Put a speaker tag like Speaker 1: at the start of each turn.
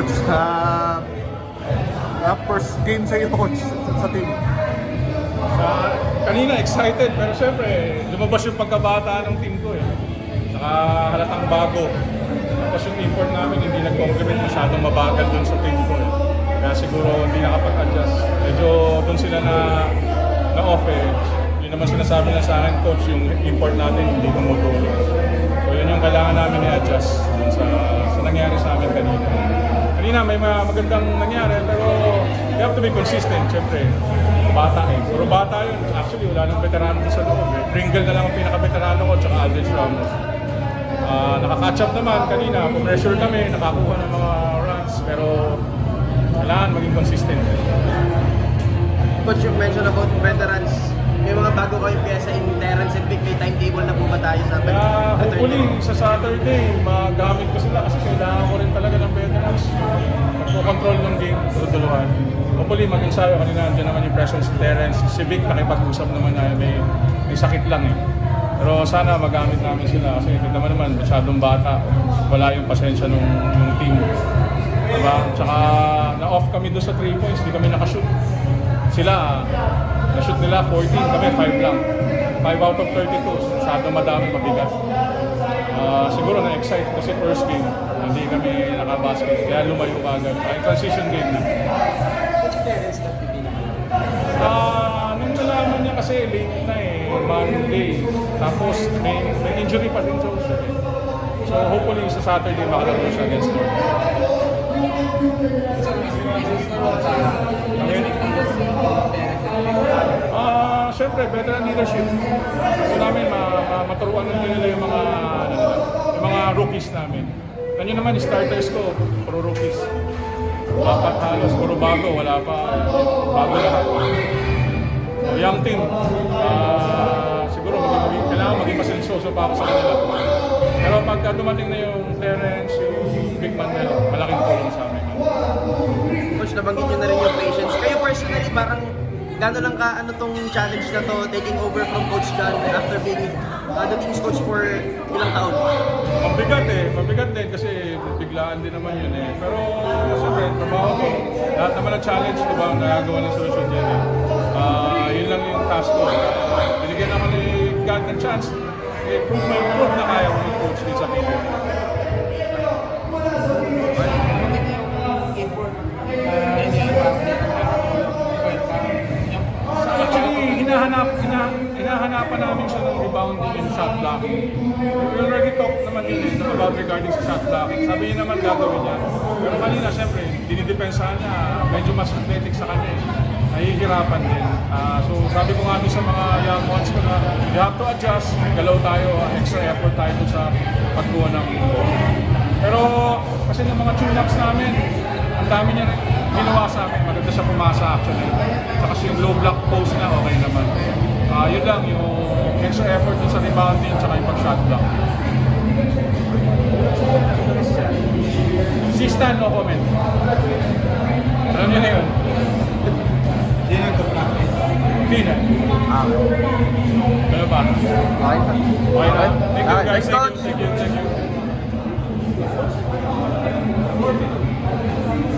Speaker 1: Coach, first game sa iyo, Coach, sa team.
Speaker 2: Kanina excited, pero syempre lumabas yung pagkabata ng team ko eh. Saka halatang bago. Tapos yung import namin hindi nag-complement, masyadong mabagal dun sa team ko eh. Kaya siguro hindi nakapag-adjust. Medyo dun sila na-off eh. Yun naman sinasabi na sa akin, Coach, yung import natin hindi tumutulong. So yun yung kailangan namin i-adjust dun sa nangyari sa amin kanina. Kanina may magandang nangyari, pero you have to be consistent, syempre. Bata eh. Puro bata yun. Actually, wala nang veterano sa loob eh. Pringle na lang ang pinaka-veterano ko, tsaka Aldrich Ramos. Naka-catch up naman kanina. Pressure kami, nakakuha ng mga runs, pero kailangan maging consistent.
Speaker 3: Coach, you mentioned about veterans. May mga bago kayong pyesa in Terrence and Vic. May timetable na po ba tayo sa
Speaker 2: hopefully, sa Saturday, magamit ko sila kasi kailangan ko rin talaga ng veterans. Magpo-control ng game, duluhan. Hopefully, mag-ensayo kanina. Nandiyan naman yung presence si Terrence. Si Vic, nakipag-usap naman na may sakit lang eh. Pero sana magamit namin sila kasi naman masyadong bata. Wala yung pasensya ng team. Diba? Tsaka na-off kami doon sa 3 points. Hindi kami nakashoot. Sila, na-shoot nila 14, kami 5 lang. 5 out of 32, masyadong madami, mabigat. Siguro na-excite kasi first game, hindi kami nakabasket, kaya lumayo agad. Ay, transition game na. Nung nalaman niya kasi late na eh, Monday. Tapos may injury pa din siya. So hopefully sa Saturday makalaro siya against North. Siyempre, veteran leadership. Gusto namin maturuan nila yung mga rookies namin. Ganyan naman, starters ko, puro rookies. Apat halos, puro bago, wala pa. Bago lahat. So, young team. Siguro, kailangan maging masensoso pa ako sa kanila. Pero pagka dumating na yung Terrence, yung Big Man, malaking tulong sa amin.
Speaker 3: Coach, nabanggit nyo na rin yung patience. Kayo personally, parang gano'n lang ka, tong challenge na to, taking over from Coach John after being the team's coach for ilang taon?
Speaker 2: Mabigat din kasi biglaan din naman yun eh. Pero siyempre, trabaho ko, lahat naman ang challenge ko ba ang nagagawa ng solusyon dyan eh. Yun lang yung task ko. Binigyan naman ni God ng chance, prove na kaya ko yung coach din sa team. Hinahanapan namin siya ng rebounding and shot blocking. We already talked naman yun about regarding sa shot blocking. Sabi niya naman gagawin niya. Pero kanina, siyempre, dinidepensahan niya. Medyo mas athletic sa kanya. Nahihirapan din. So sabi ko nga doon sa mga young ones ko na you have to adjust. Galaw tayo, extra effort tayo doon sa pagkuha ng ball. Pero kasi ng mga tune-ups namin, ang dami niya ginawa sa amin. Maganda siya pumasa actually. Saka yung low block post niya, okay naman. Yun lang, yung extra effort sa rebounding at yung pag-shot block. Si Stan, no comment. Alam niyo na yun? Hindi na ito-practice. Hindi na. Ano ba? Okay na. Thank you guys. Thank you.